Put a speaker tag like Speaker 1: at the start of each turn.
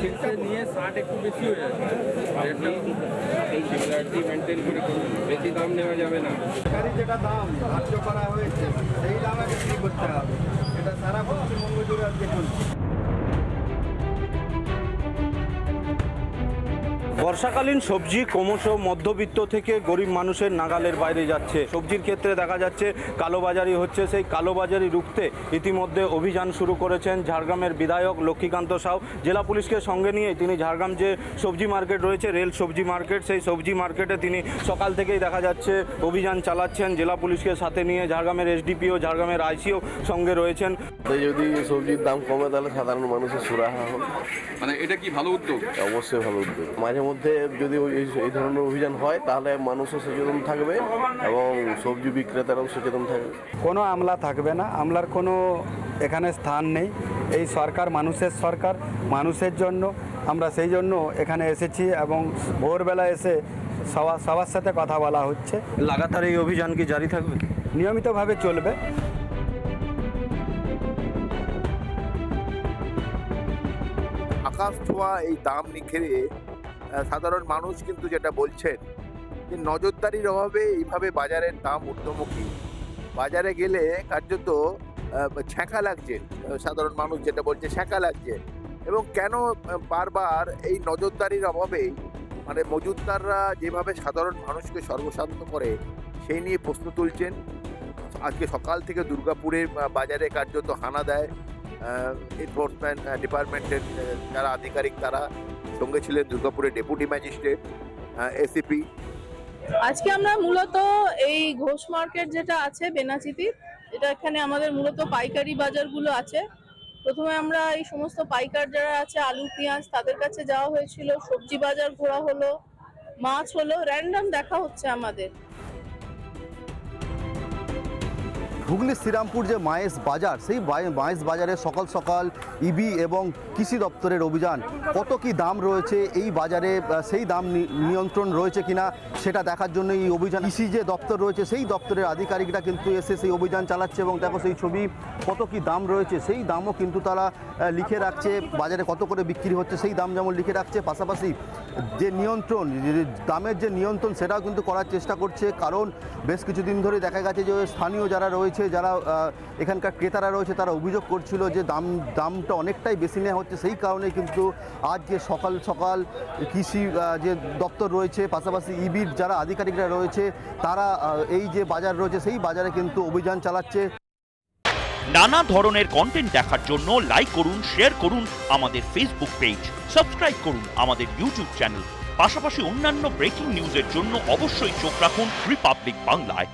Speaker 1: থেকে নিয়ে 60 একটু বেশি হয়ে যাচ্ছে। আপনি এই সিমিলারিটি মেনটেন করে করুন, বেশি দাম নেওয়া যাবে না।
Speaker 2: সরকারি যেটা দাম ধার্য করা হয়েছে সেই দামে বিক্রি করতে হবে। এটা সারা পশ্চিমবঙ্গ জুড়ে আজকে চলছে।
Speaker 3: বর্ষাকালীন সবজি ক্রমশ মধ্যবিত্ত থেকে গরিব মানুষের নাগালের বাইরে যাচ্ছে। সবজির ক্ষেত্রে দেখা যাচ্ছে কালোবাজারি হচ্ছে। সেই কালোবাজারি রুখতে ইতিমধ্যে অভিযান শুরু করেছেন ঝাড়গ্রামের বিধায়ক লক্ষ্মীকান্ত সাউ। জেলা পুলিশকে সঙ্গে নিয়ে তিনি ঝাড়গ্রাম যে সবজি মার্কেট রয়েছে, রেল সবজি মার্কেট, সেই সবজি মার্কেটে তিনি সকাল থেকেই দেখা যাচ্ছে অভিযান চালাচ্ছেন। জেলা পুলিশকে সাথে নিয়ে ঝাড়গ্রামের এসডিপিও, ঝাড়গ্রামের আইসিও সঙ্গে রয়েছেন।
Speaker 4: যদি সবজির দাম কমে তাহলে সাধারণ মানুষের সুরাহা হবে।
Speaker 1: মানে এটা কি ভালো উদ্যোগ?
Speaker 4: অবশ্যই ভালো উদ্যোগ। মাঝে মধ্যে যদি এই ধরনের অভিযান হয় তাহলে মানুষও সচেতন থাকবে এবং সবজি বিক্রেতারাও সচেতন থাকবে।
Speaker 2: কোনো আমলা থাকবে না, আমলার কোনো এখানে স্থান নেই। এই সরকার মানুষের সরকার, মানুষের জন্য। আমরা সেই জন্য এখানে এসেছি এবং ভোরবেলা এসে সবার সাথে কথা বলা হচ্ছে।
Speaker 3: লাগাতার এই অভিযান কি জারি থাকবে?
Speaker 2: নিয়মিতভাবে চলবে।
Speaker 5: আকাশ ছোঁয়া এই দাম নিখেরে সাধারণ মানুষ কিন্তু যেটা বলছেন যে নজরদারির অভাবে এইভাবে বাজারের দাম ঊর্ধ্বমুখী। বাজারে গেলে কার্যত ছ্যাঁকা লাগছে, সাধারণ মানুষ যেটা বলছে ছ্যাঁকা লাগছে। এবং কেন বারবার এই নজরদারির অভাবেই মানে মজুতদাররা যেভাবে সাধারণ মানুষকে সর্বশান্ত করে সেই নিয়ে প্রশ্ন তুলছেন। আজকে সকাল থেকে দুর্গাপুরের বাজারে কার্যত হানা দেয় এনফোর্সমেন্ট ডিপার্টমেন্টের যারা আধিকারিক, তারা সঙ্গে ছিলেন দুর্গাপুরের ডেপুটি ম্যাজিস্ট্রেট, এসিপি।
Speaker 6: আজকে আমরা মূলত এই ঘোষ মার্কেট যেটা আছে বেনাচিতি, এটা এখানে আমাদের মূলত পাইকারি বাজারগুলো আছে। প্রথমে আমরা এই সমস্ত পাইকার যারা আছে আলু পেঁয়াজ তাদের কাছে যাওয়া হয়েছিল, সবজি বাজার ঘোরা হলো, মাছ হলো, র্যান্ডম দেখা হচ্ছে আমাদের।
Speaker 7: হুগলির শ্রীরামপুর যে মায়েস বাজার, সেই মায়েস বাজারে সকাল সকাল ইবি এবং কৃষি দপ্তরের অভিযান। কত কি দাম রয়েছে এই বাজারে, সেই দাম নিয়ন্ত্রণ রয়েছে কিনা সেটা দেখার জন্য এই অভিযান। কৃষি যে দপ্তর রয়েছে সেই দপ্তরের আধিকারিকরা কিন্তু এসে সেই অভিযান চালাচ্ছে এবং দেখো সেই ছবি, কত কি দাম রয়েছে সেই দামও কিন্তু তারা লিখে রাখছে। বাজারে কত করে বিক্রি হচ্ছে সেই দাম যেমন লিখে রাখছে, পাশাপাশি যে নিয়ন্ত্রণ, দামের যে নিয়ন্ত্রণ সেটাও কিন্তু করার চেষ্টা করছে। কারণ বেশ কিছুদিন ধরে দেখা গেছে যে স্থানীয় যারা রয়েছে, যারা এখানকার ক্রেতারা রয়েছে, তারা অভিযোগ করছিল যে দামটা অনেকটাই বেশি নেওয়া হচ্ছে। সেই কারণে কিন্তু আজ যে সকাল সকাল কৃষি যে দপ্তর রয়েছে, পাশাপাশি ইবির যারা আধিকারিকরা রয়েছে, তারা এই যে বাজার রয়েছে সেই বাজারে কিন্তু অভিযান চালাচ্ছে।
Speaker 8: নানা ধরনের কন্টেন্ট দেখার জন্য লাইক করুন, শেয়ার করুন আমাদের ফেসবুক পেজ, সাবস্ক্রাইব করুন আমাদের ইউটিউব চ্যানেল। পাশাপাশি অন্যান্য ব্রেকিং নিউজের জন্য অবশ্যই চোখ রাখুন রিপাবলিক বাংলায়।